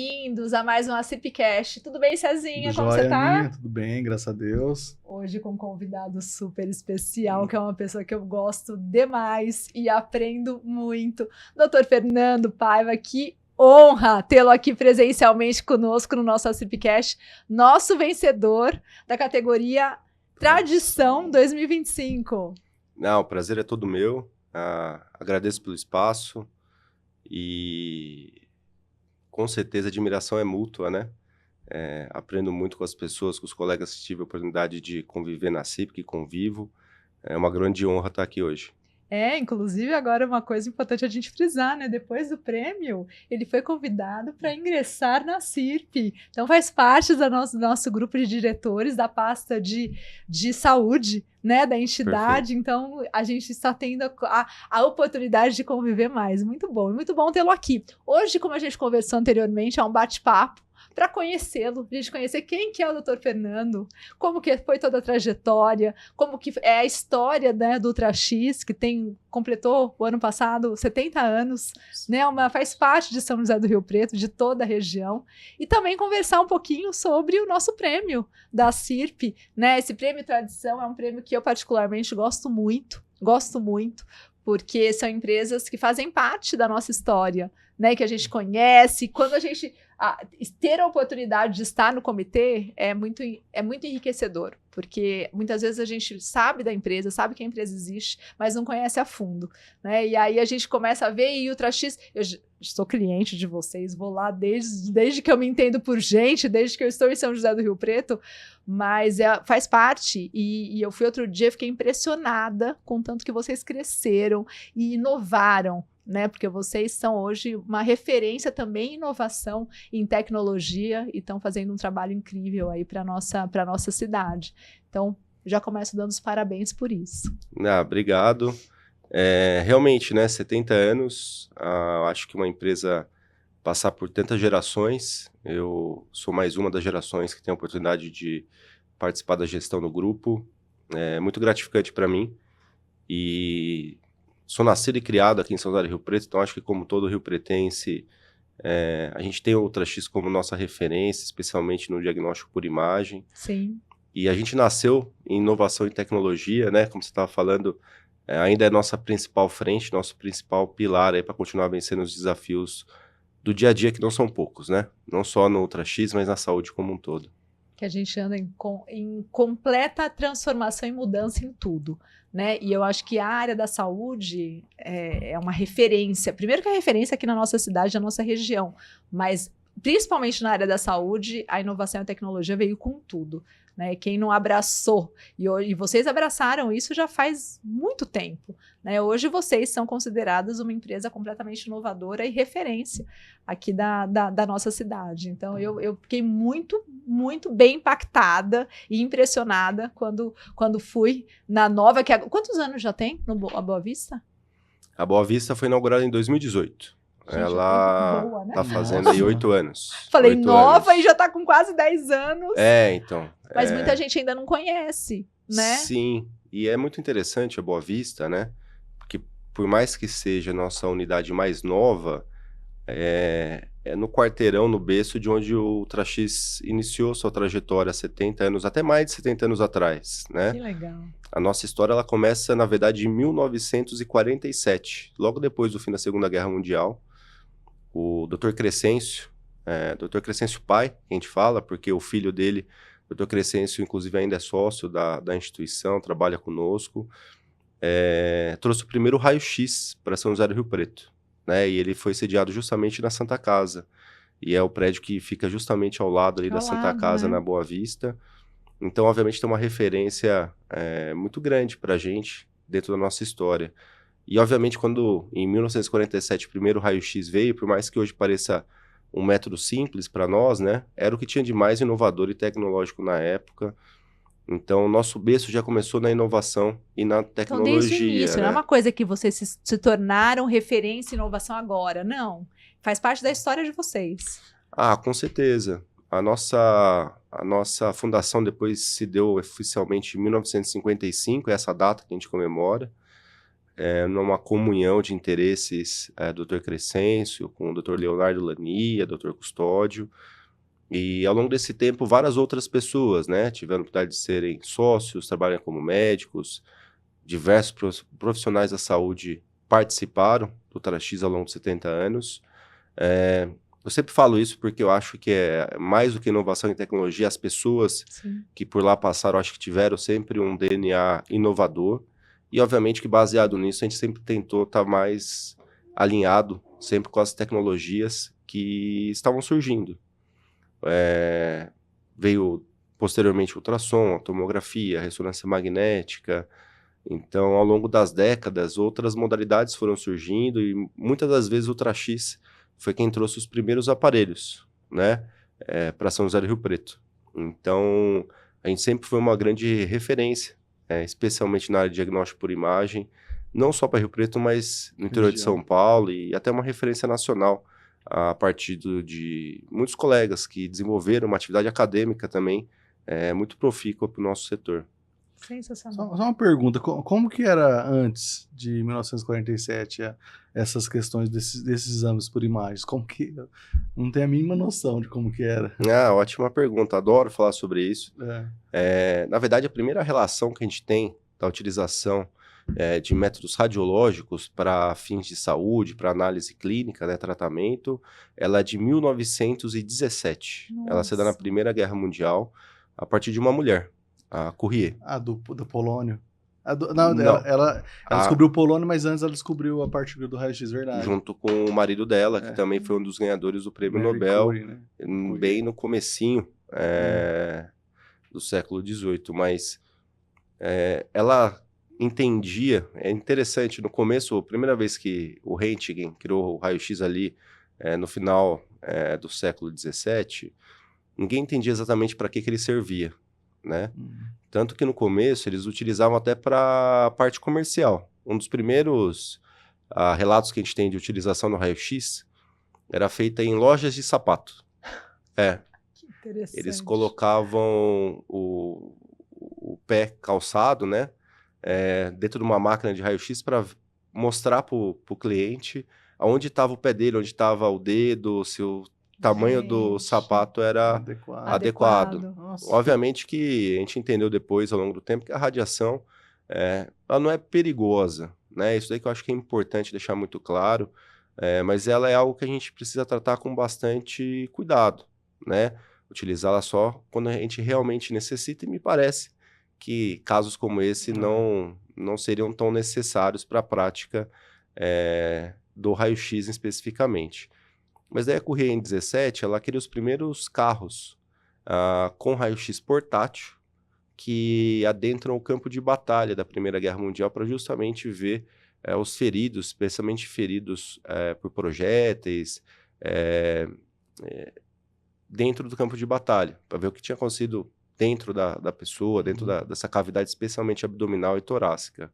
bem-vindos a mais um ACIPcast. Tudo bem, Cezinha? Como Joia, você tá? Aninha, tudo bem, graças a Deus. Hoje com um convidado super especial, que é uma pessoa que eu gosto demais e aprendo muito. Dr. Fernando Paiva, que honra tê-lo aqui presencialmente conosco no nosso ACIPcast, nosso vencedor da categoria Tradição 2025. Não, o prazer é todo meu. Agradeço pelo espaço e com certeza a admiração é mútua, né? Aprendo muito com as pessoas, com os colegas que tive a oportunidade de conviver na CIP, que convivo. É uma grande honra estar aqui hoje. Inclusive agora uma coisa importante a gente frisar, né? Depois do prêmio, ele foi convidado para ingressar na CIRP. Então faz parte do nosso grupo de diretores da pasta de saúde, né? Da entidade. Perfeito. Então a gente está tendo a oportunidade de conviver mais. Muito bom tê-lo aqui. Hoje, como a gente conversou anteriormente, é um bate-papo para conhecê-lo, a gente conhecer quem que é o Dr. Fernando, como que foi toda a trajetória, como que é a história, né, do UltraX, que completou o ano passado 70 anos, né, faz parte de São José do Rio Preto, de toda a região, e também conversar um pouquinho sobre o nosso prêmio da CIRP, né, esse prêmio Tradição é um prêmio que eu particularmente gosto muito, porque são empresas que fazem parte da nossa história, né, que a gente conhece. Quando a gente ter a oportunidade de estar no comitê é muito enriquecedor, porque muitas vezes a gente sabe da empresa, sabe que a empresa existe, mas não conhece a fundo, né? E aí a gente começa a ver, e o UltraX, eu sou cliente de vocês, vou lá desde que eu me entendo por gente, desde que eu estou em São José do Rio Preto, mas faz parte, e eu fui outro dia, fiquei impressionada com o tanto que vocês cresceram e inovaram, né? Porque vocês são hoje uma referência também em inovação, em tecnologia, e estão fazendo um trabalho incrível aí para nossa cidade. Então, já começo dando os parabéns por isso. Obrigado. Realmente, né, 70 anos, acho que uma empresa passar por tantas gerações, eu sou mais uma das gerações que tem a oportunidade de participar da gestão do grupo, é muito gratificante para mim, e sou nascido e criado aqui em São José do Rio Preto, então acho que como todo rio-pretense, a gente tem o UltraX como nossa referência, especialmente no diagnóstico por imagem. Sim. E a gente nasceu em inovação e tecnologia, né? Como você estava falando, ainda é nossa principal frente, nosso principal pilar aí para continuar vencendo os desafios do dia a dia, que não são poucos, né? Não só no UltraX, mas na saúde como um todo. Que a gente anda em completa transformação e mudança em tudo, né? E eu acho que a área da saúde é uma referência. Primeiro que é referência aqui na nossa cidade, na nossa região, mas principalmente na área da saúde, a inovação e a tecnologia veio com tudo, né? Quem não abraçou, e vocês abraçaram isso já faz muito tempo, né? Hoje vocês são considerados uma empresa completamente inovadora e referência aqui da nossa cidade. Então eu fiquei muito bem impactada e impressionada quando fui na nova... Quantos anos já tem a Boa Vista? A Boa Vista foi inaugurada em 2018. Gente, ela boa, né? tá fazendo aí 8 anos. Falei 8 nova anos. E já tá com quase 10 anos. Então. Mas muita gente ainda não conhece, né? Sim, e é muito interessante a Boa Vista, né? Porque por mais que seja a nossa unidade mais nova, é no quarteirão, no berço de onde o UltraX iniciou sua trajetória há 70 anos, até mais de 70 anos atrás, né? Que legal. A nossa história, ela começa, na verdade, em 1947, logo depois do fim da Segunda Guerra Mundial. O Dr. Crescêncio, Dr. Crescêncio pai, que a gente fala, porque o filho dele, Dr. Crescêncio, inclusive ainda é sócio da instituição, trabalha conosco, trouxe o primeiro raio-x para São José do Rio Preto, né? E ele foi sediado justamente na Santa Casa, e é o prédio que fica justamente ao lado ali da Santa Casa, né? Na Boa Vista. Então, obviamente, tem uma referência muito grande para a gente dentro da nossa história. E, obviamente, quando em 1947 o primeiro raio-x veio, por mais que hoje pareça um método simples para nós, né? Era o que tinha de mais inovador e tecnológico na época. Então, o nosso berço já começou na inovação e na tecnologia. Então, desde o início, né? Não é uma coisa que vocês se tornaram referência em inovação agora, não. Faz parte da história de vocês. Com certeza. A nossa fundação depois se deu oficialmente em 1955, é essa data que a gente comemora. numa comunhão de interesses do Dr. Crescêncio, com o Dr. Leonardo Lania, Dr. Custódio, e ao longo desse tempo várias outras pessoas, né, tiveram a oportunidade de serem sócios, trabalham como médicos, diversos profissionais da saúde participaram do Trax ao longo de 70 anos. Eu sempre falo isso porque eu acho que é mais do que inovação em tecnologia, as pessoas Sim. que por lá passaram, acho que tiveram sempre um DNA inovador, e obviamente que baseado nisso a gente sempre tentou estar mais alinhado sempre com as tecnologias que estavam surgindo. Veio posteriormente ultrassom, a tomografia, a ressonância magnética. Então, ao longo das décadas, outras modalidades foram surgindo e muitas das vezes o Trax foi quem trouxe os primeiros aparelhos, né, para São José do Rio Preto. Então, a gente sempre foi uma grande referência, especialmente na área de diagnóstico por imagem, não só para Rio Preto, mas no interior de São Paulo, e até uma referência nacional, a partir de muitos colegas que desenvolveram uma atividade acadêmica também muito profícua para o nosso setor. Sensacional. Só uma pergunta, como que era antes de 1947 essas questões desses exames por imagens? Como que... Não tenho a mínima noção de como que era. Ótima pergunta, adoro falar sobre isso. Na verdade, a primeira relação que a gente tem da utilização de métodos radiológicos para fins de saúde, para análise clínica, né, tratamento, ela é de 1917. Nossa. Ela se dá na Primeira Guerra Mundial, a partir de uma mulher, a Curie. Do polônio. Não. Ela descobriu o polônio, mas antes ela descobriu a partícula do raio-x, verdade. Junto com o marido dela, que também foi um dos ganhadores do Prêmio Mary Nobel, Curie, né? bem no comecinho do século XVIII. Mas ela entendia, é interessante, no começo, a primeira vez que o Röntgen criou o raio-x ali, no final do século XVII, ninguém entendia exatamente para que ele servia, né? Tanto que no começo eles utilizavam até para a parte comercial. Um dos primeiros relatos que a gente tem de utilização no raio-x era feita em lojas de sapato. Que interessante. Eles colocavam o pé calçado, né, dentro de uma máquina de raio-x para mostrar para o cliente aonde estava o pé dele, onde estava o dedo, se o tamanho do sapato era adequado. Obviamente que a gente entendeu depois, ao longo do tempo, que a radiação ela não é perigosa, né? Isso daí que eu acho que é importante deixar muito claro, mas ela é algo que a gente precisa tratar com bastante cuidado, né? Utilizá-la só quando a gente realmente necessita, e me parece que casos como esse não seriam tão necessários para a prática do raio-x especificamente. Mas daí a Curie, em 17, ela cria os primeiros carros com raio-x portátil que adentram o campo de batalha da Primeira Guerra Mundial para justamente ver os feridos, especialmente feridos por projéteis, dentro do campo de batalha, para ver o que tinha acontecido dentro da pessoa, dentro dessa cavidade especialmente abdominal e torácica.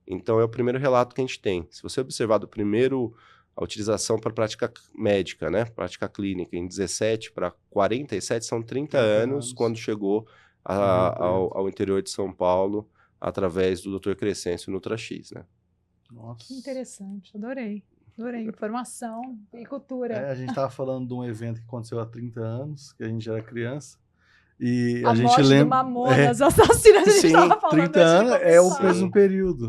Então é o primeiro relato que a gente tem. Se você observar do primeiro... a utilização para prática médica, né? Prática clínica, em 17 para 47, são 30 anos, quando chegou ao interior de São Paulo, através do Dr. Crescêncio no Trax, né? Nossa. Que interessante, adorei. Adorei, informação e cultura. A gente estava falando de um evento que aconteceu há 30 anos, que a gente era criança, e a gente morte lembra... do Mamonas Assassinas, a gente estava falando. 30 anos é o mesmo período.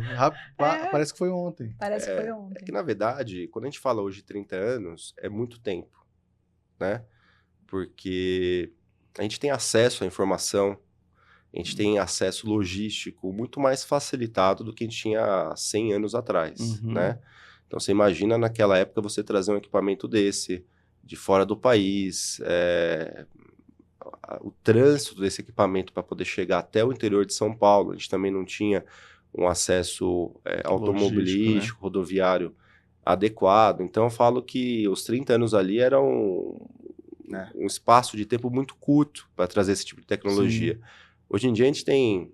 Parece que foi ontem. Parece que foi ontem. É que, na verdade, quando a gente fala hoje de 30 anos, é muito tempo, né? Porque a gente tem acesso à informação, a gente tem acesso logístico muito mais facilitado do que a gente tinha há 100 anos atrás, né? Então, você imagina naquela época você trazer um equipamento desse, de fora do país, o trânsito desse equipamento para poder chegar até o interior de São Paulo. A gente também não tinha um acesso automobilístico, né? Rodoviário adequado. Então, eu falo que os 30 anos ali eram um espaço de tempo muito curto para trazer esse tipo de tecnologia. Sim. Hoje em dia, a gente tem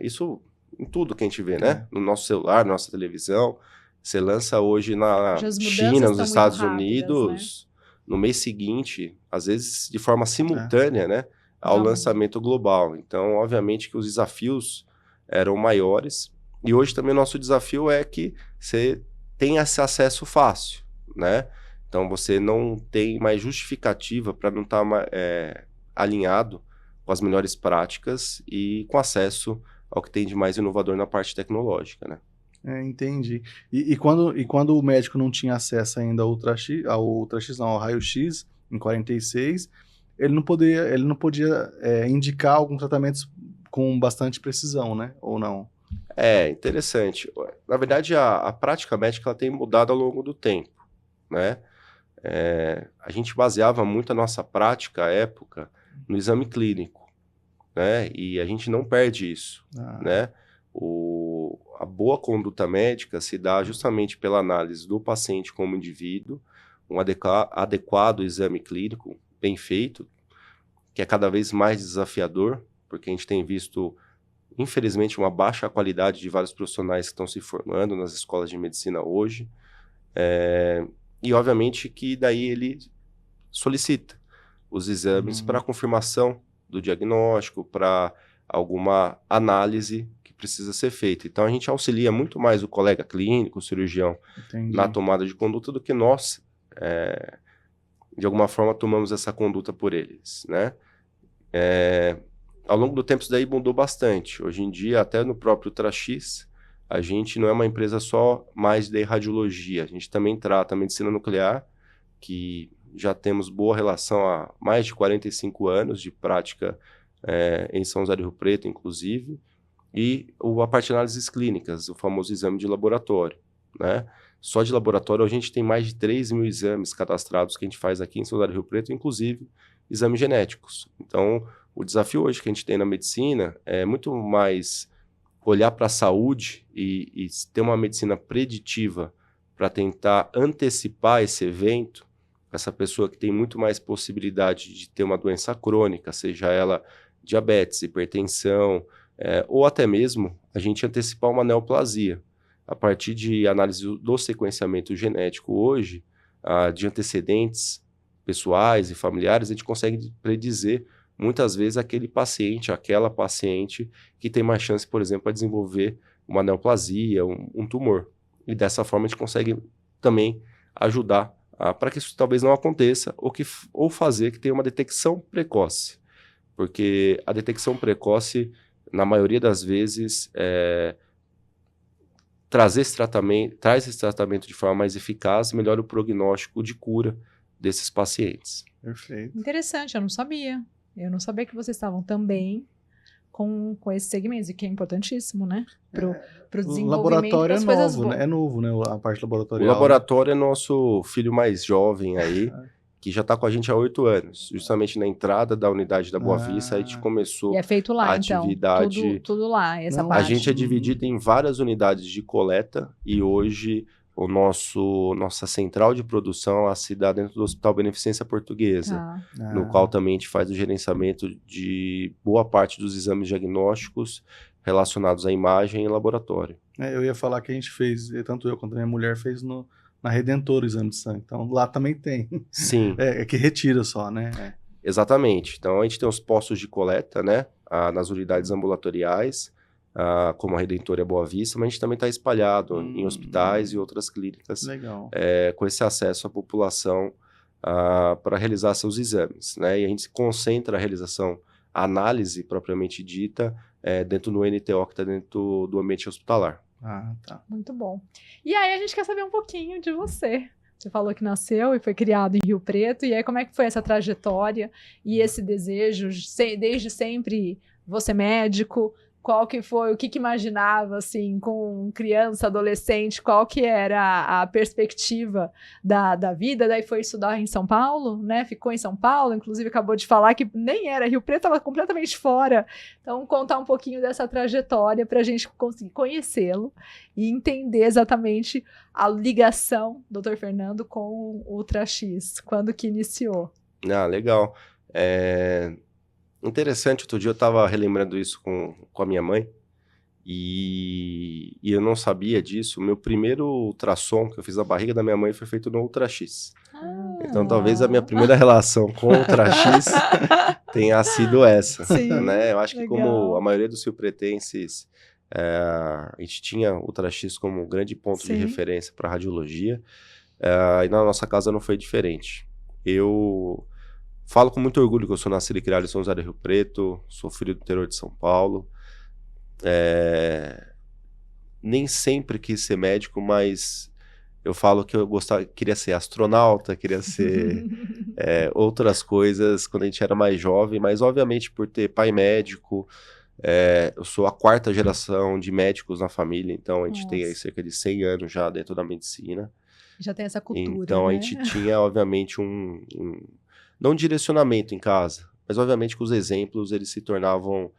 isso em tudo que a gente vê, né? No nosso celular, na nossa televisão. Você lança hoje na China, nos Estados Unidos... Né? No mês seguinte, às vezes de forma simultânea, né, ao lançamento global. Então, obviamente que os desafios eram maiores, E hoje também o nosso desafio é que você tenha esse acesso fácil, né? Então você não tem mais justificativa para não estar alinhado com as melhores práticas e com acesso ao que tem de mais inovador na parte tecnológica, né? Entendi. E quando o médico não tinha acesso ainda ao raio-x, em 46, ele não podia indicar alguns tratamentos com bastante precisão, né? Ou não? É interessante. Na verdade, a prática médica ela tem mudado ao longo do tempo, né? A gente baseava muito a nossa prática à época no exame clínico, né? E a gente não perde isso, né? A boa conduta médica se dá justamente pela análise do paciente como indivíduo, um adequado exame clínico bem feito, que é cada vez mais desafiador, porque a gente tem visto, infelizmente, uma baixa qualidade de vários profissionais que estão se formando nas escolas de medicina hoje. E, obviamente, que daí ele solicita os exames para confirmação do diagnóstico, para alguma análise que precisa ser feita. Então, a gente auxilia muito mais o colega clínico, o cirurgião, na tomada de conduta do que nós, de alguma forma, tomamos essa conduta por eles, né? Ao longo do tempo, isso daí mudou bastante. Hoje em dia, até no próprio UltraX, a gente não é uma empresa só mais de radiologia. A gente também trata a medicina nuclear, que já temos boa relação há mais de 45 anos de prática em São José do Rio Preto, inclusive, e a parte de análises clínicas, o famoso exame de laboratório, né? Só de laboratório a gente tem mais de 3 mil exames cadastrados que a gente faz aqui em São José do Rio Preto, inclusive exames genéticos. Então, o desafio hoje que a gente tem na medicina é muito mais olhar para a saúde e ter uma medicina preditiva para tentar antecipar esse evento, essa pessoa que tem muito mais possibilidade de ter uma doença crônica, seja ela diabetes, hipertensão, ou até mesmo a gente antecipar uma neoplasia. A partir de análise do sequenciamento genético hoje, de antecedentes pessoais e familiares, a gente consegue predizer muitas vezes aquela paciente que tem mais chance, por exemplo, a desenvolver uma neoplasia, um tumor. E dessa forma a gente consegue também ajudar para que isso talvez não aconteça ou fazer que tenha uma detecção precoce. Porque a detecção precoce, na maioria das vezes, traz esse tratamento de forma mais eficaz, melhora o prognóstico de cura desses pacientes. Perfeito. Interessante, eu não sabia. Eu não sabia que vocês estavam também com esse segmento, e que é importantíssimo, né? Para o desenvolvimento laboratório das coisas boas. É novo, né? A parte laboratorial. O laboratório é nosso filho mais jovem aí, que já está com a gente há 8 anos. Justamente na entrada da unidade da Boa Vista, a gente começou e é feito lá, a atividade. Então, tudo lá, essa A parte. gente é dividido em várias unidades de coleta e hoje nossa central de produção ela se dá dentro do Hospital Beneficência Portuguesa, no qual também a gente faz o gerenciamento de boa parte dos exames diagnósticos relacionados à imagem e laboratório. Eu ia falar que a gente fez, tanto eu quanto a minha mulher fez na Redentor o exame de sangue, então lá também tem. Sim. É que retira só, né? Exatamente. Então a gente tem os postos de coleta, né, nas unidades ambulatoriais, como a Redentor e a Boa Vista, mas a gente também está espalhado em hospitais e outras clínicas. Legal. Com esse acesso à população para realizar seus exames, né? E a gente se concentra a realização, a análise propriamente dita, dentro do NTO que está dentro do ambiente hospitalar. Tá. Muito bom. E aí a gente quer saber um pouquinho de você. Você falou que nasceu e foi criado em Rio Preto, e aí como é que foi essa trajetória e esse desejo, desde sempre, você médico, qual que foi, o que imaginava, assim, com criança, adolescente, qual que era a perspectiva da vida, daí foi estudar em São Paulo, né, ficou em São Paulo, inclusive acabou de falar que nem era Rio Preto, estava completamente fora, então contar um pouquinho dessa trajetória para a gente conseguir conhecê-lo e entender exatamente a ligação do Dr. Fernando com o UltraX, quando que iniciou. Legal. Interessante, outro dia eu estava relembrando isso com a minha mãe e eu não sabia disso. O meu primeiro ultrassom que eu fiz na barriga da minha mãe foi feito no UltraX. Então talvez a minha primeira relação com o UltraX tenha sido essa. Sim, né? Eu acho que legal. como a maioria dos riopretenses A gente tinha o Ultra-X como um grande ponto de Sim. referência para radiologia, e na nossa casa não foi diferente. Eu falo com muito orgulho que eu sou nascido e criado em São José do Rio Preto, sou filho do interior de São Paulo. Nem sempre quis ser médico, mas eu falo que eu queria ser astronauta, queria ser outras coisas quando a gente era mais jovem, mas obviamente por ter pai médico, eu sou a 4ª geração de médicos na família, então a gente tem aí Nossa. cerca de 100 anos já dentro da medicina. Já tem essa cultura, Então a né? gente tinha, obviamente, não um direcionamento em casa, mas obviamente que os exemplos eles se tornavam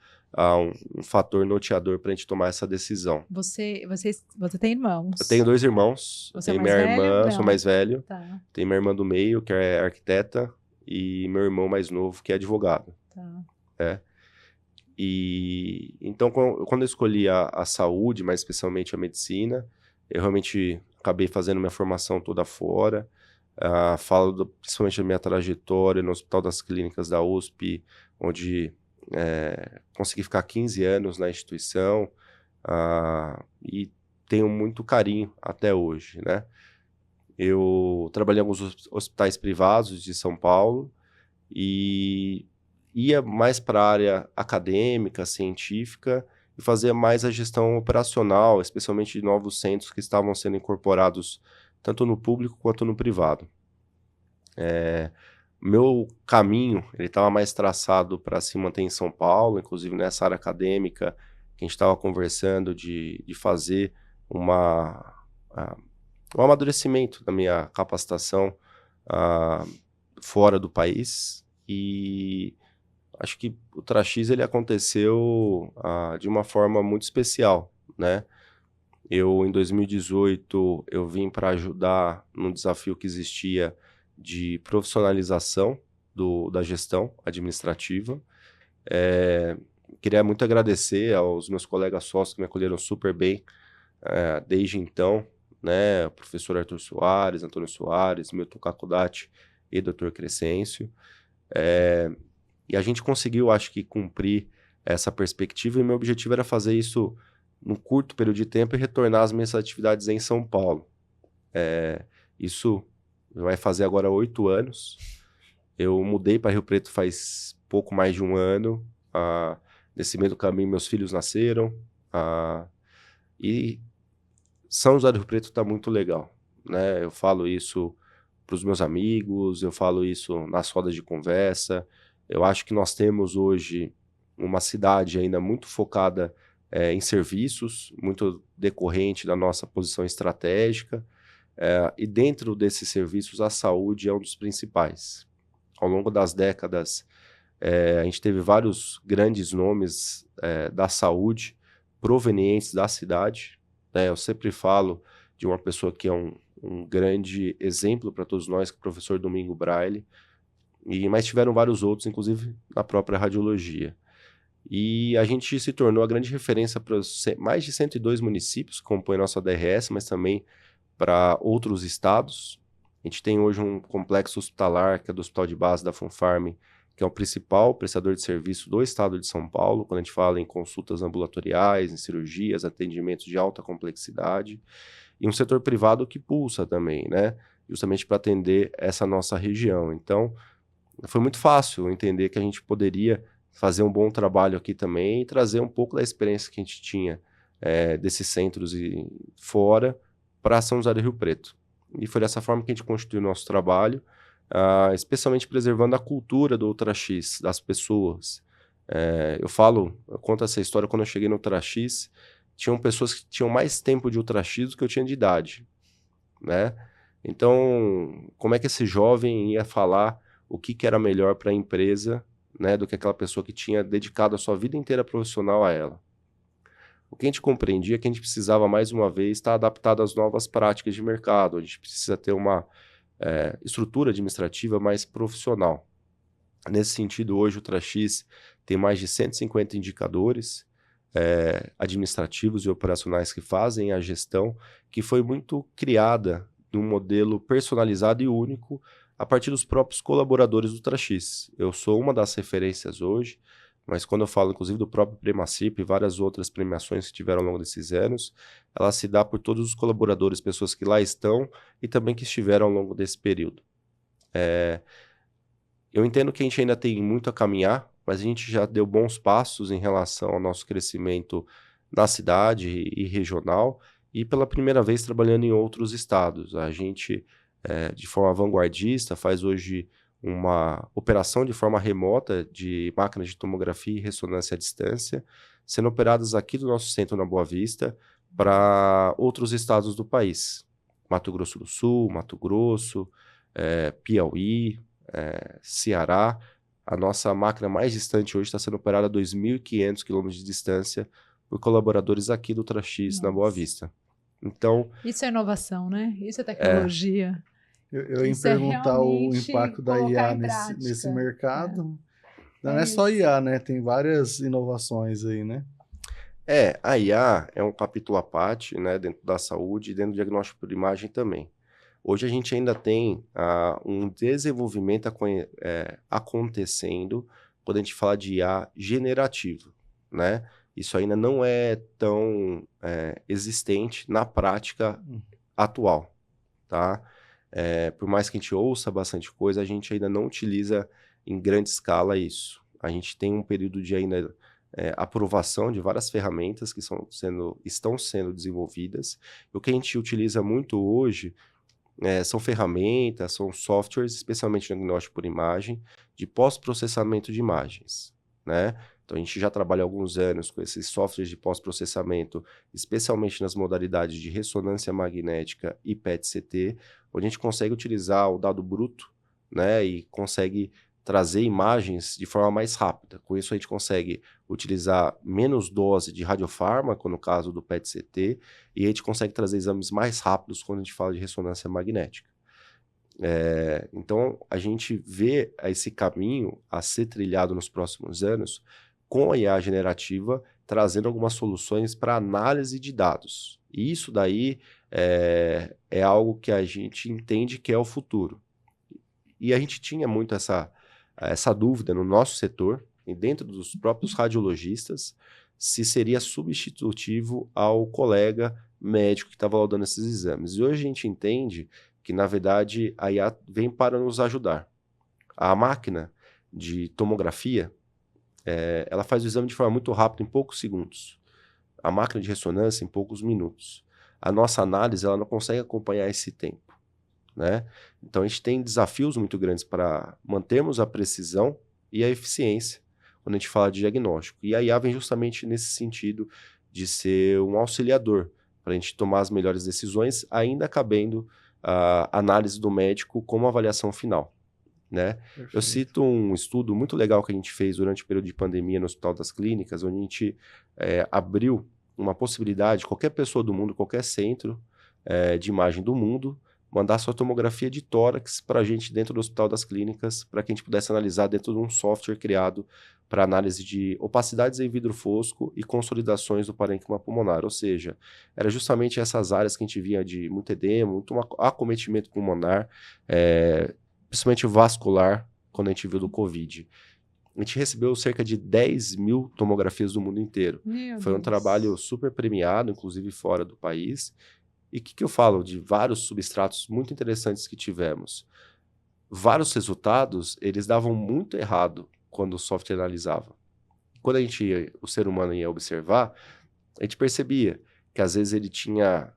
um fator norteador para a gente tomar essa decisão. Você tem irmãos? Eu tenho 2 irmãos, eu Você é tenho mais minha velho? irmã, Não. sou mais velho, Tá, tenho minha irmã do meio, que é arquiteta, e meu irmão mais novo, que é advogado. tá. E então, quando eu escolhi a saúde, mais especialmente a medicina, eu realmente acabei fazendo minha formação toda fora. Falo principalmente da minha trajetória no Hospital das Clínicas da USP, onde consegui ficar 15 anos na instituição, e tenho muito carinho até hoje, né? Eu trabalhei em alguns hospitais privados de São Paulo e ia mais para a área acadêmica, científica, e fazia mais a gestão operacional, especialmente de novos centros que estavam sendo incorporados tanto no público quanto no privado. Meu caminho ele estava mais traçado para se manter em São Paulo, inclusive nessa área acadêmica que a gente estava conversando de fazer um amadurecimento da minha capacitação fora do país. E acho que o Ultra-X ele aconteceu de uma forma muito especial, né? Em 2018, eu vim para ajudar num desafio que existia de profissionalização da gestão administrativa. Queria muito agradecer aos meus colegas sócios que me acolheram super bem desde então, né? O professor Arthur Soares, Antônio Soares, Milton Cacudati e Dr. Crescêncio. E a gente conseguiu, acho que, cumprir essa perspectiva, e meu objetivo era fazer isso num curto período de tempo e retornar às minhas atividades em São Paulo. Isso vai fazer agora 8 anos. Eu mudei para Rio Preto faz pouco mais de 1 ano. Nesse meio do caminho, meus filhos nasceram. E São José do Rio Preto está muito legal, né? Eu falo isso para os meus amigos, eu falo isso nas rodas de conversa. Eu acho que nós temos hoje uma cidade ainda muito focada em serviços, muito decorrente da nossa posição estratégica, e dentro desses serviços a saúde é um dos principais. Ao longo das décadas, a gente teve vários grandes nomes da saúde provenientes da cidade, né? Eu sempre falo de uma pessoa que é um grande exemplo para todos nós, que é o professor Domingo Braille, mas tiveram vários outros, inclusive na própria radiologia. E a gente se tornou a grande referência para mais de 102 municípios que compõem nossa DRS, mas também para outros estados. A gente tem hoje um complexo hospitalar, que é do Hospital de Base da FunFarm, que é o principal prestador de serviço do estado de São Paulo, quando a gente fala em consultas ambulatoriais, em cirurgias, atendimentos de alta complexidade, e um setor privado que pulsa também, né? Justamente para atender essa nossa região. Então, foi muito fácil entender que a gente poderia fazer um bom trabalho aqui também e trazer um pouco da experiência que a gente tinha desses centros e fora para São José do Rio Preto. E foi dessa forma que a gente constituiu o nosso trabalho, especialmente preservando a cultura do Ultra-X, das pessoas. Eu conto essa história, quando eu cheguei no Ultra-X, tinham pessoas que tinham mais tempo de Ultra-X do que eu tinha de idade, né? Então, como é que esse jovem ia falar o que era melhor para a empresa, né, do que aquela pessoa que tinha dedicado a sua vida inteira profissional a ela? O que a gente compreendia é que a gente precisava, mais uma vez, estar adaptado às novas práticas de mercado. A gente precisa ter uma estrutura administrativa mais profissional. Nesse sentido, hoje o Ultra-X tem mais de 150 indicadores administrativos e operacionais que fazem a gestão, que foi muito criada num modelo personalizado e único a partir dos próprios colaboradores do Ultra-X. Eu sou uma das referências hoje, mas quando eu falo, inclusive, do próprio Premacip e várias outras premiações que tiveram ao longo desses anos, ela se dá por todos os colaboradores, pessoas que lá estão e também que estiveram ao longo desse período. Eu entendo que a gente ainda tem muito a caminhar, mas a gente já deu bons passos em relação ao nosso crescimento na cidade e regional, e pela primeira vez trabalhando em outros estados. A gente, de forma vanguardista, faz hoje uma operação de forma remota de máquinas de tomografia e ressonância à distância, sendo operadas aqui do nosso centro na Boa Vista para outros estados do país. Mato Grosso do Sul, Mato Grosso, Piauí, Ceará. A nossa máquina mais distante hoje está sendo operada a 2.500 quilômetros de distância por colaboradores aqui do Trax na Boa Vista. Então, isso é inovação, né? Isso é tecnologia. Eu ia Isso é perguntar o realmente impacto da colocar IA em prática. nesse mercado. Não É é só isso. IA, né? Tem várias inovações aí, né? a IA é um capítulo à parte, né, dentro da saúde e dentro do diagnóstico por imagem também. Hoje a gente ainda tem um desenvolvimento acontecendo quando a gente fala de IA generativo, né? Isso ainda não é tão existente na prática atual, tá? Por mais que a gente ouça bastante coisa, a gente ainda não utiliza em grande escala isso. A gente tem um período de ainda aprovação de várias ferramentas que estão sendo desenvolvidas. O que a gente utiliza muito hoje são ferramentas, são softwares, especialmente no diagnóstico por imagem, de pós-processamento de imagens, né? Então, a gente já trabalha há alguns anos com esses softwares de pós-processamento, especialmente nas modalidades de ressonância magnética e PET-CT, onde a gente consegue utilizar o dado bruto, né, e consegue trazer imagens de forma mais rápida. Com isso, a gente consegue utilizar menos dose de radiofármaco, no caso do PET-CT, e a gente consegue trazer exames mais rápidos quando a gente fala de ressonância magnética. Então, a gente vê esse caminho a ser trilhado nos próximos anos com a IA generativa, trazendo algumas soluções para análise de dados. E isso daí é algo que a gente entende que é o futuro. E a gente tinha muito essa dúvida no nosso setor, e dentro dos próprios radiologistas, se seria substitutivo ao colega médico que estava lá dando esses exames. E hoje a gente entende que, na verdade, a IA vem para nos ajudar. A máquina de tomografia, ela faz o exame de forma muito rápida, em poucos segundos. A máquina de ressonância, em poucos minutos. A nossa análise, ela não consegue acompanhar esse tempo, né? Então, a gente tem desafios muito grandes para mantermos a precisão e a eficiência quando a gente fala de diagnóstico. E a IA vem justamente nesse sentido de ser um auxiliador para a gente tomar as melhores decisões, ainda cabendo a análise do médico como avaliação final, né? Perfeito. Eu cito um estudo muito legal que a gente fez durante o período de pandemia no Hospital das Clínicas, onde a gente abriu uma possibilidade, qualquer pessoa do mundo, qualquer centro de imagem do mundo, mandar sua tomografia de tórax para a gente dentro do Hospital das Clínicas, para que a gente pudesse analisar dentro de um software criado para análise de opacidades em vidro fosco e consolidações do parênquima pulmonar. Ou seja, era justamente essas áreas que a gente via de muito edema, muito acometimento pulmonar, principalmente vascular, quando a gente viu do Covid. A gente recebeu cerca de 10.000 tomografias do mundo inteiro. Foi um trabalho super premiado, inclusive fora do país. E o que eu falo de vários substratos muito interessantes que tivemos? Vários resultados, eles davam muito errado quando o software analisava. Quando o ser humano ia observar, a gente percebia que às vezes ele tinha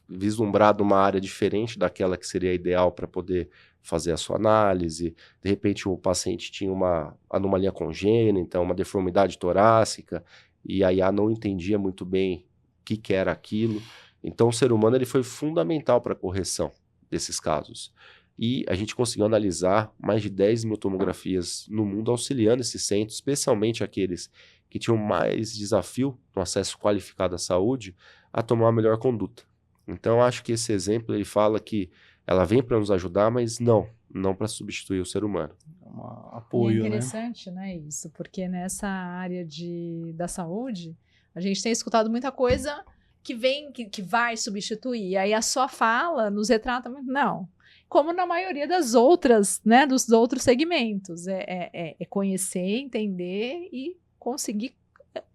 vislumbrado uma área diferente daquela que seria ideal para poder fazer a sua análise. De repente o paciente tinha uma anomalia congênita, uma deformidade torácica, e a IA não entendia muito bem o que era aquilo. Então o ser humano ele foi fundamental para a correção desses casos. E a gente conseguiu analisar mais de 10.000 tomografias no mundo, auxiliando esses centros, especialmente aqueles que tinham mais desafio no acesso qualificado à saúde, a tomar a melhor conduta. Então acho que esse exemplo ele fala que ela vem para nos ajudar, mas não para substituir o ser humano. Um apoio, e é interessante, né, isso, porque nessa área da saúde, a gente tem escutado muita coisa que vai substituir. Aí a sua fala nos retrata muito, não. como na maioria das outras, né, dos outros segmentos. É conhecer, entender e conseguir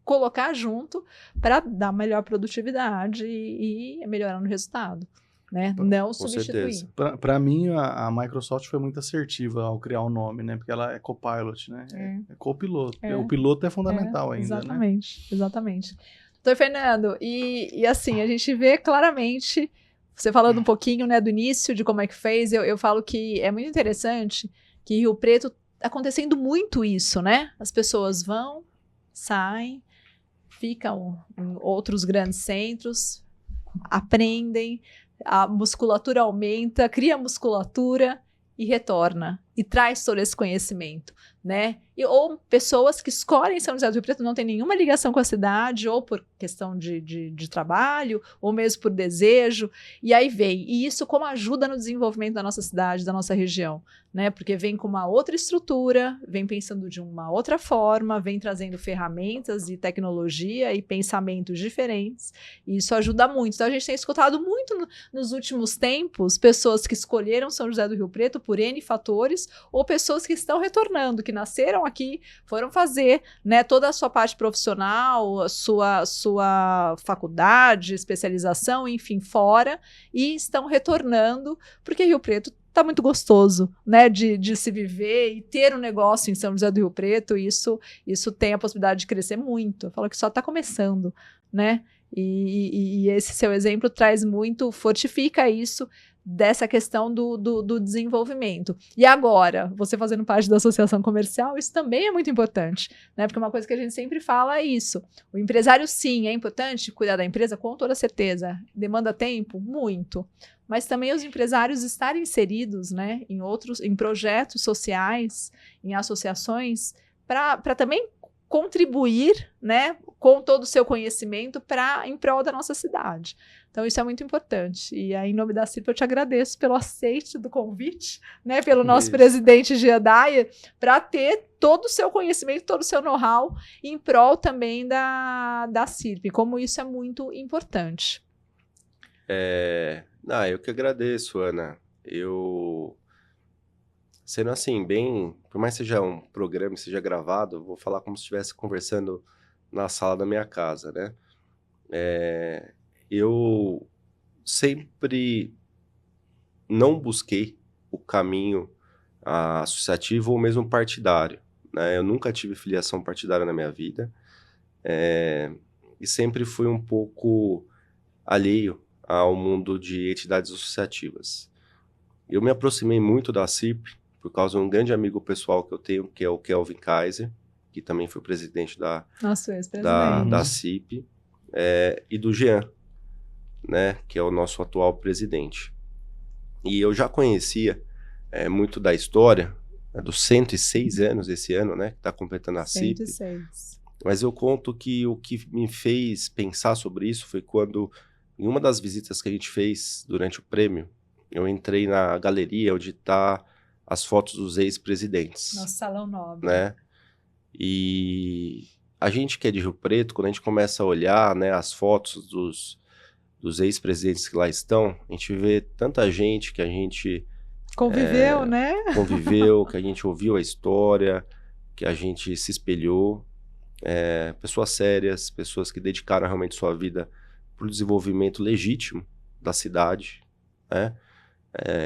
colocar junto para dar melhor produtividade e melhorar no resultado, né? Não Com substituir. certeza. Para mim, a Microsoft foi muito assertiva ao criar o nome, né? Porque ela é Copilot, né? É copiloto. O piloto é fundamental ainda, exatamente, né? Exatamente. Doutor Fernando, e assim, a gente vê claramente, você falando um pouquinho, né, do início, de como é que fez, eu falo que é muito interessante que Rio Preto tá acontecendo muito isso, né? As pessoas vão, saem, ficam em outros grandes centros, aprendem, a musculatura aumenta, cria musculatura e retorna. E traz todo esse conhecimento, né? Ou pessoas que escolhem São José do Rio Preto, não tem nenhuma ligação com a cidade, ou por questão de trabalho, ou mesmo por desejo, e aí vem. E isso como ajuda no desenvolvimento da nossa cidade, da nossa região, né? Porque vem com uma outra estrutura, vem pensando de uma outra forma, vem trazendo ferramentas e tecnologia e pensamentos diferentes, e isso ajuda muito. Então a gente tem escutado muito nos últimos tempos pessoas que escolheram São José do Rio Preto por N fatores, ou pessoas que estão retornando, que nasceram aqui, foram fazer, né, toda a sua parte profissional, a sua faculdade, especialização, enfim, fora, e estão retornando, porque Rio Preto está muito gostoso, né, de se viver e ter um negócio em São José do Rio Preto. Isso tem a possibilidade de crescer muito. Eu falo que só está começando, né? E esse seu exemplo traz muito, fortifica isso, dessa questão do desenvolvimento. E agora, você fazendo parte da associação comercial, isso também é muito importante, né? Porque uma coisa que a gente sempre fala é isso. O empresário, sim, é importante cuidar da empresa, com toda certeza. Demanda tempo? Muito. Mas também os empresários estarem inseridos, né, em projetos sociais, em associações, para também contribuir, né, com todo o seu conhecimento em prol da nossa cidade. Então, isso é muito importante. E aí, em nome da CIRP, eu te agradeço pelo aceite do convite, né, pelo nosso presidente Gia Dayer, para ter todo o seu conhecimento, todo o seu know-how em prol também da CIRP, como isso é muito importante. Eu que agradeço, Ana. Sendo assim, por mais que seja um programa e seja gravado, eu vou falar como se estivesse conversando na sala da minha casa, né? Eu sempre não busquei o caminho associativo ou mesmo partidário, né? Eu nunca tive filiação partidária na minha vida, e sempre fui um pouco alheio ao mundo de entidades associativas. Eu me aproximei muito da CIRP por causa de um grande amigo pessoal que eu tenho, que é o Kelvin Kaiser, que também foi presidente da CIRP, e do Jean, né, que é o nosso atual presidente. E eu já conhecia muito da história, dos 106 anos esse ano, né, que está completando a CIRP. 106. Mas eu conto que o que me fez pensar sobre isso foi quando, em uma das visitas que a gente fez durante o prêmio, eu entrei na galeria onde tá as fotos dos ex-presidentes. Nosso salão nobre. Né? E a gente que é de Rio Preto, quando a gente começa a olhar, né, as fotos dos ex-presidentes que lá estão, a gente vê tanta gente que a gente... Conviveu, né? Conviveu, que a gente ouviu a história, que a gente se espelhou. Pessoas sérias, pessoas que dedicaram realmente sua vida para o desenvolvimento legítimo da cidade, né?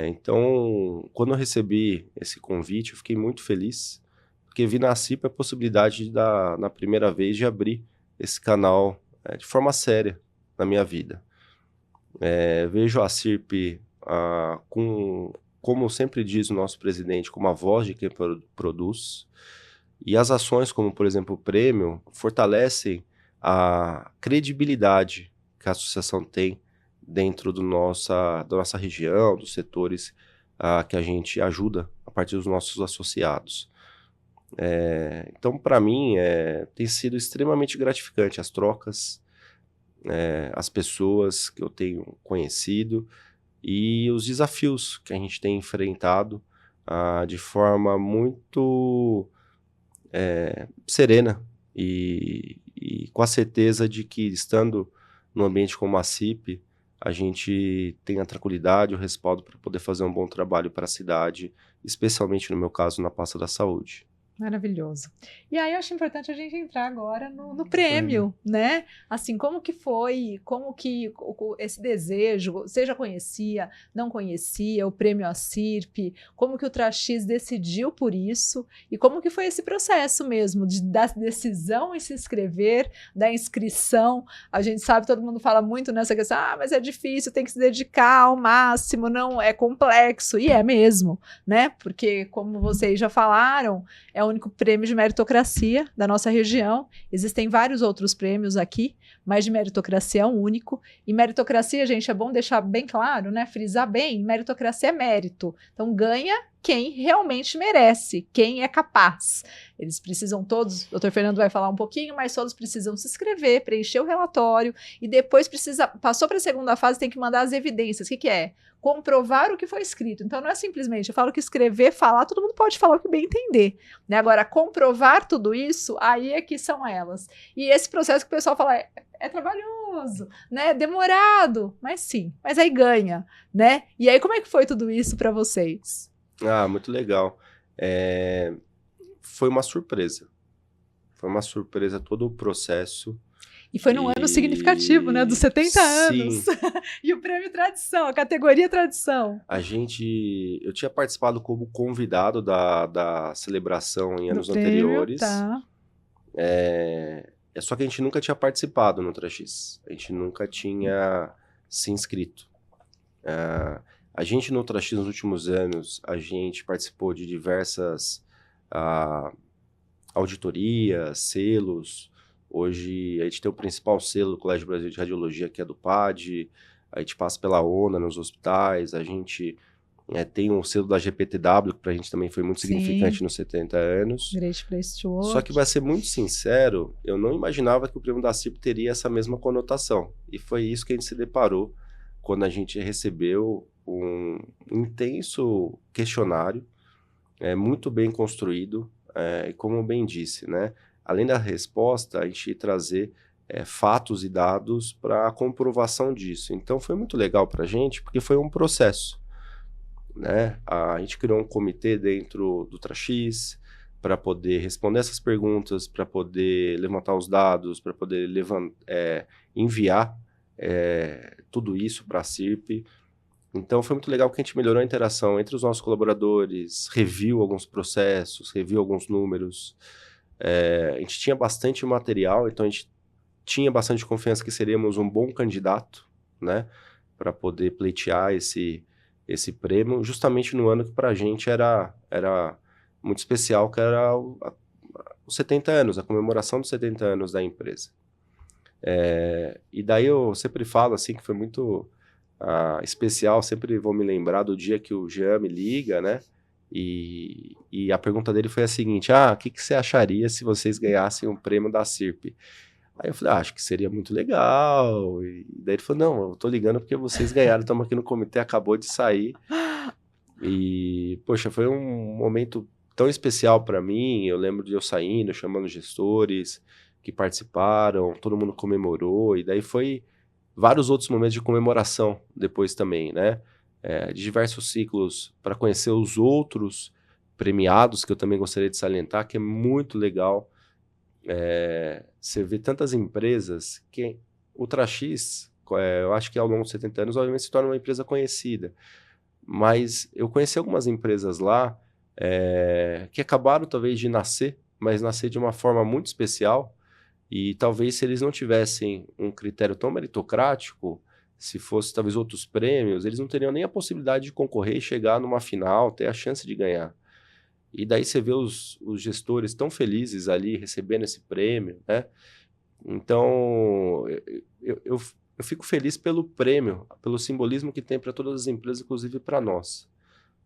Então, quando eu recebi esse convite, eu fiquei muito feliz, porque vi na CIRP a possibilidade na primeira vez, de abrir esse canal de forma séria na minha vida. Vejo a CIRP como sempre diz o nosso presidente, como a voz de quem produz, e as ações, como por exemplo o prêmio, fortalecem a credibilidade que a associação tem dentro da nossa região, dos setores que a gente ajuda a partir dos nossos associados. Então, para mim, tem sido extremamente gratificante as trocas, as pessoas que eu tenho conhecido e os desafios que a gente tem enfrentado de forma muito serena e com a certeza de que, estando num ambiente como a CIRP, a gente tem a tranquilidade, o respaldo para poder fazer um bom trabalho para a cidade, especialmente no meu caso, na pasta da saúde. Maravilhoso. E aí eu acho importante a gente entrar agora no prêmio, né? Assim, como que foi, como que esse desejo, você já conhecia, não conhecia, o prêmio ACIRP, como que o Trax decidiu por isso e como que foi esse processo mesmo da decisão em se inscrever, da inscrição. A gente sabe, todo mundo fala muito nessa questão, mas é difícil, tem que se dedicar ao máximo, não, é complexo, e é mesmo, né? Porque, como vocês já falaram, é o único prêmio de meritocracia da nossa região. Existem vários outros prêmios aqui, mas de meritocracia é um único. E meritocracia, gente, é bom deixar bem claro, né? Frisar bem, meritocracia é mérito. Então ganha quem realmente merece, quem é capaz. Eles precisam todos, o Dr. Fernando vai falar um pouquinho, mas todos precisam se inscrever, preencher o relatório e depois passou para a segunda fase, tem que mandar as evidências. O que é? Comprovar o que foi escrito. Então não é simplesmente, eu falo que escrever, falar, todo mundo pode falar o que bem entender, né? Agora, comprovar tudo isso, aí é que são elas. E esse processo que o pessoal fala, é trabalhoso, né? Demorado, mas sim, mas aí ganha, né? E aí como é que foi tudo isso para vocês? Muito legal. Foi uma surpresa. Foi uma surpresa todo o processo. E foi num ano significativo, né? Dos 70 anos. E o prêmio Tradição, a categoria Tradição. Eu tinha participado como convidado da celebração em anos prêmio, anteriores. Tá. Só que a gente nunca tinha participado no Trax. A gente nunca tinha se inscrito. A gente no Trax nos últimos anos, a gente participou de diversas auditorias, selos. Hoje a gente tem o principal selo do Colégio Brasileiro de Radiologia, que é do PAD. A gente passa pela ONA nos hospitais. A gente tem um selo da GPTW, que pra gente também foi muito significante nos 70 anos. Great Place to Work. Só que, pra ser muito sincero, eu não imaginava que o prêmio da CIRP teria essa mesma conotação. E foi isso que a gente se deparou quando a gente recebeu um intenso questionário, muito bem construído, e como bem disse, né? Além da resposta, a gente trazer fatos e dados para a comprovação disso. Então, foi muito legal para a gente, porque foi um processo, né? A gente criou um comitê dentro do Trax para poder responder essas perguntas, para poder levantar os dados, para poder enviar tudo isso para a CIRP. Então, foi muito legal que a gente melhorou a interação entre os nossos colaboradores, reviu alguns processos, reviu alguns números. A gente tinha bastante material, então a gente tinha bastante confiança que seríamos um bom candidato, né, para poder pleitear esse prêmio, justamente no ano que para a gente era muito especial, que era os 70 anos, a comemoração dos 70 anos da empresa. E daí eu sempre falo assim que foi muito especial, sempre vou me lembrar do dia que o Jean me liga, né? E a pergunta dele foi a seguinte: o que você acharia se vocês ganhassem um prêmio da CIRP? Aí eu falei, acho que seria muito legal. E daí ele falou, não, eu tô ligando porque vocês ganharam, estamos aqui no comitê, acabou de sair. E, poxa, foi um momento tão especial para mim. Eu lembro de eu saindo, chamando gestores que participaram, todo mundo comemorou, e daí foi vários outros momentos de comemoração depois também, né? De diversos ciclos para conhecer os outros premiados, que eu também gostaria de salientar, que é muito legal você vê tantas empresas que o Trax, eu acho que ao longo de 70 anos, obviamente se torna uma empresa conhecida, mas eu conheci algumas empresas lá que acabaram talvez de nascer, mas nascer de uma forma muito especial, e talvez se eles não tivessem um critério tão meritocrático, se fosse talvez outros prêmios, eles não teriam nem a possibilidade de concorrer e chegar numa final, ter a chance de ganhar. E daí você vê os gestores tão felizes ali recebendo esse prêmio, né? Então, eu fico feliz pelo prêmio, pelo simbolismo que tem para todas as empresas, inclusive para nós.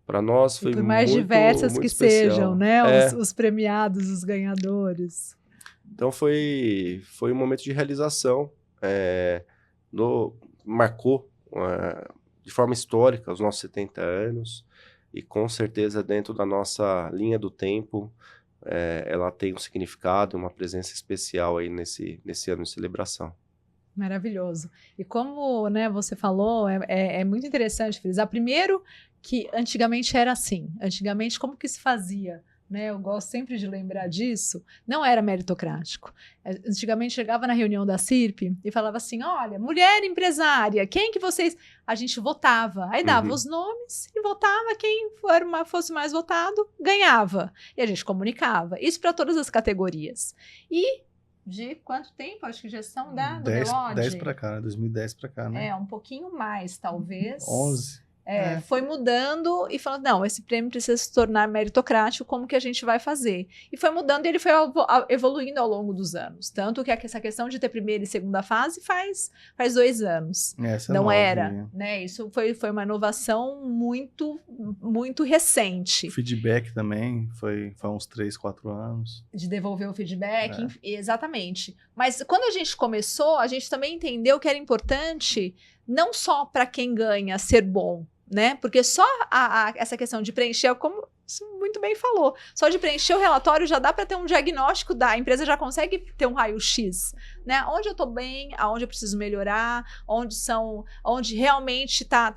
Para nós foi por mais muito, diversas muito que especial. sejam, né? Os premiados, os ganhadores. Então foi um momento de realização, marcou de forma histórica os nossos 70 anos, e com certeza dentro da nossa linha do tempo, ela tem um significado, uma presença especial aí nesse ano de celebração. Maravilhoso. E como, né, você falou, é muito interessante frisar. Primeiro, que antigamente era assim. Antigamente, como que se fazia? Né, eu gosto sempre de lembrar disso. Não era meritocrático. Antigamente chegava na reunião da CIRP e falava assim: olha, mulher empresária, quem que vocês... A gente votava. Aí dava os nomes e votava. Quem fosse mais votado, ganhava. E a gente comunicava. Isso para todas as categorias. E de quanto tempo? Acho que gestão da 10 para cá, né? 2010 para cá, né? Um pouquinho mais, talvez. 11. Foi mudando e falando, não, esse prêmio precisa se tornar meritocrático, como que a gente vai fazer? E foi mudando e ele foi evoluindo ao longo dos anos. Tanto que essa questão de ter primeira e segunda fase faz 2 anos. Não era, né? Isso foi uma inovação muito, muito recente. O feedback também foi uns 3, 4 anos. De devolver o feedback, exatamente. Mas quando a gente começou, a gente também entendeu que era importante não só para quem ganha ser bom, né? Porque só essa questão de preencher, como você muito bem falou, só de preencher o relatório já dá para ter um diagnóstico a empresa já consegue ter um raio-x, né? Onde eu estou bem, aonde eu preciso melhorar, onde realmente tá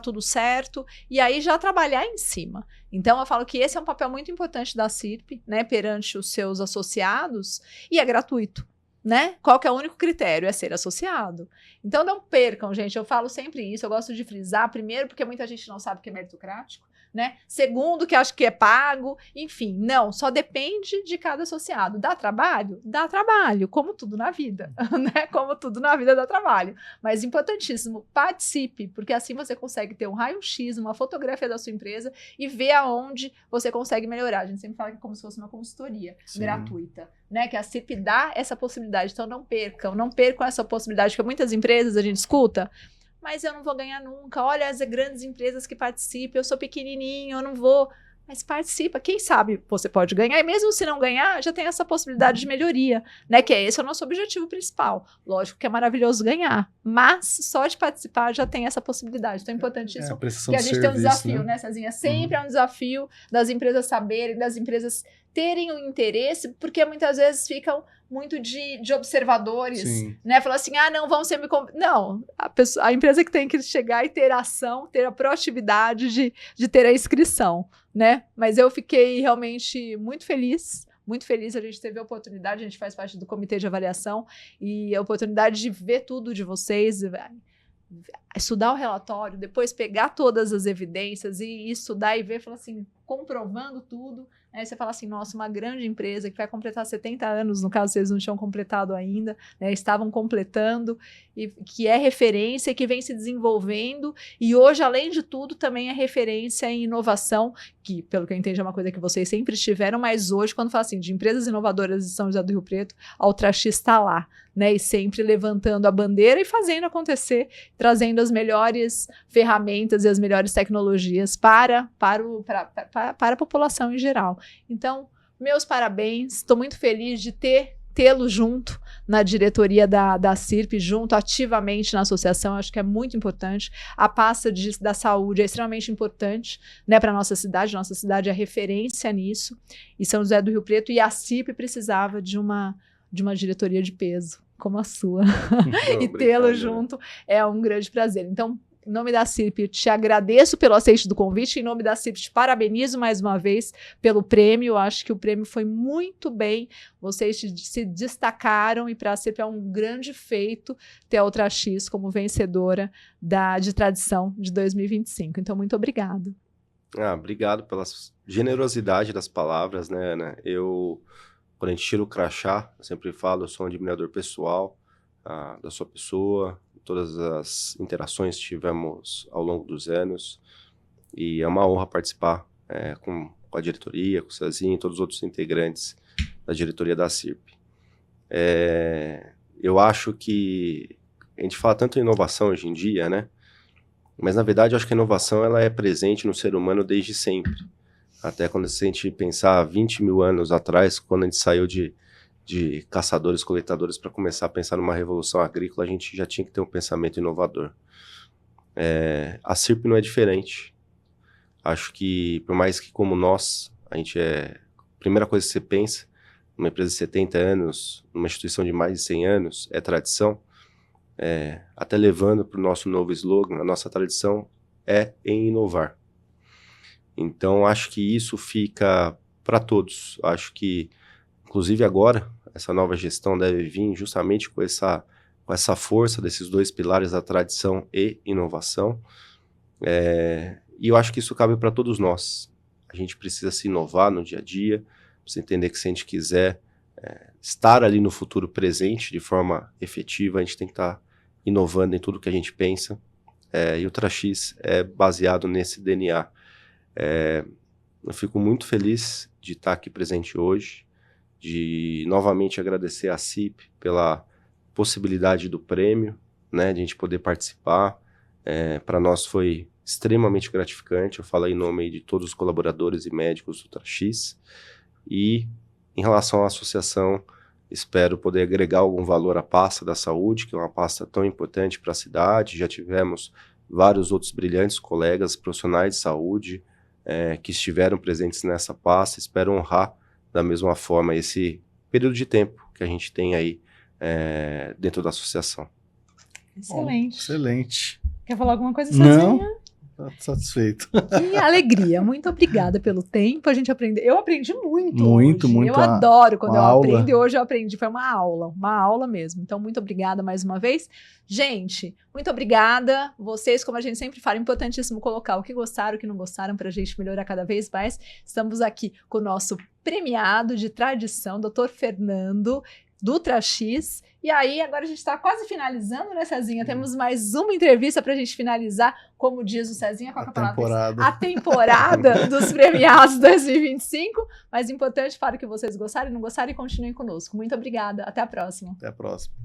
tudo certo, e aí já trabalhar em cima. Então eu falo que esse é um papel muito importante da CIRP, né? Perante os seus associados, e é gratuito. Né? Qual que é o único critério? É ser associado. Então não percam, gente, eu falo sempre isso, eu gosto de frisar, primeiro porque muita gente não sabe o que é meritocrático, né? Segundo, que acho que é pago, enfim, não, só depende de cada associado. Dá trabalho? Dá trabalho, como tudo na vida, né? Como tudo na vida dá trabalho. Mas importantíssimo, participe, porque assim você consegue ter um raio-x, uma fotografia da sua empresa e ver aonde você consegue melhorar. A gente sempre fala que é como se fosse uma consultoria gratuita, né? Que a CIRP dá essa possibilidade. Então não percam essa possibilidade, porque muitas empresas a gente escuta, mas eu não vou ganhar nunca. Olha as grandes empresas que participam, eu sou pequenininho, eu não vou. Mas participa, quem sabe você pode ganhar, e mesmo se não ganhar, já tem essa possibilidade de melhoria, né? Que esse é o nosso objetivo principal. Lógico que é maravilhoso ganhar, mas só de participar já tem essa possibilidade. Então é importantíssimo que a gente tem um desafio, né, Cezinha? Sempre é um desafio das empresas saberem, das empresas terem o interesse, porque muitas vezes ficam muito de observadores, né? Falar assim, não, vão ser... Não, a empresa que tem que chegar e ter ação, ter a proatividade de ter a inscrição, né? Mas eu fiquei realmente muito feliz, a gente teve a oportunidade, a gente faz parte do comitê de avaliação, e a oportunidade de ver tudo de vocês, estudar o relatório, depois pegar todas as evidências e estudar e ver, falar assim, comprovando tudo. Aí você fala assim, nossa, uma grande empresa que vai completar 70 anos, no caso vocês não tinham completado ainda, né, estavam completando, e que é referência, que vem se desenvolvendo, e hoje, além de tudo, também é referência em inovação, que, pelo que eu entendi, é uma coisa que vocês sempre tiveram, mas hoje, quando fala assim, de empresas inovadoras de São José do Rio Preto, a Ultrax está lá, né, e sempre levantando a bandeira e fazendo acontecer, trazendo as melhores ferramentas e as melhores tecnologias para a população em geral. Então, meus parabéns, estou muito feliz de tê-lo junto na diretoria da CIRP, junto ativamente na associação, acho que é muito importante. A pasta da saúde é extremamente importante, né, para a nossa cidade é referência nisso, e São José do Rio Preto, e a CIRP precisava de uma diretoria de peso, como a sua, e tê-lo junto é um grande prazer. Então, em nome da CIRP, te agradeço pelo aceite do convite. Em nome da CIRP, te parabenizo mais uma vez pelo prêmio. Eu acho que o prêmio foi muito bem. Vocês se destacaram e para a CIRP é um grande feito ter a Ultrax como vencedora de tradição de 2025. Então, muito obrigado. Obrigado pela generosidade das palavras, né, Ana? Quando a gente tira o crachá, eu sempre falo, eu sou um admirador pessoal da sua pessoa, todas as interações que tivemos ao longo dos anos, e é uma honra participar com a diretoria, com o Cezinha e todos os outros integrantes da diretoria da CIRP. Eu acho que a gente fala tanto em inovação hoje em dia, né? Mas na verdade eu acho que a inovação ela é presente no ser humano desde sempre. Até quando a gente pensar 20 mil anos atrás, quando a gente saiu de caçadores, coletadores, para começar a pensar numa revolução agrícola, a gente já tinha que ter um pensamento inovador. A CIRP não é diferente. Acho que, por mais que como nós, a primeira coisa que você pensa, numa empresa de 70 anos, numa instituição de mais de 100 anos, é tradição. até levando para o nosso novo slogan, a nossa tradição é em inovar. Então, acho que isso fica para todos. Acho que, inclusive agora, essa nova gestão deve vir justamente com essa força desses dois pilares, da tradição e inovação. E eu acho que isso cabe para todos nós. A gente precisa se inovar no dia a dia, precisa entender que se a gente quiser estar ali no futuro presente de forma efetiva, a gente tem que estar inovando em tudo que a gente pensa. E o Trax é baseado nesse DNA. Eu fico muito feliz de estar aqui presente hoje, de novamente agradecer à CIP pela possibilidade do prêmio, né, de a gente poder participar. Para nós foi extremamente gratificante. Eu falo em nome aí de todos os colaboradores e médicos do Trax. E em relação à associação, espero poder agregar algum valor à pasta da saúde, que é uma pasta tão importante para a cidade. Já tivemos vários outros brilhantes colegas profissionais de saúde que estiveram presentes nessa pasta. Espero honrar da mesma forma esse período de tempo que a gente tem aí dentro da associação. Excelente. Bom, excelente. Quer falar alguma coisa, Cezinha? Não, tá satisfeito. Que alegria. Muito obrigada pelo tempo. A gente aprendeu. Eu aprendi muito Muito, hoje. muito. Eu adoro quando eu aula. aprendo, e hoje eu aprendi. Foi uma aula mesmo. Então, muito obrigada mais uma vez. Gente, muito obrigada. Vocês, como a gente sempre fala, é importantíssimo colocar o que gostaram, o que não gostaram, para a gente melhorar cada vez mais. Estamos aqui com o nosso premiado de tradição, Dr. Fernando, do Trax. E aí, agora a gente está quase finalizando, né, Cezinha? Temos mais uma entrevista para a gente finalizar, como diz o Cezinha, qual é a palavra? A temporada dos premiados 2025. Mas importante, para que vocês gostarem, não gostarem, continuem conosco. Muito obrigada. Até a próxima. Até a próxima.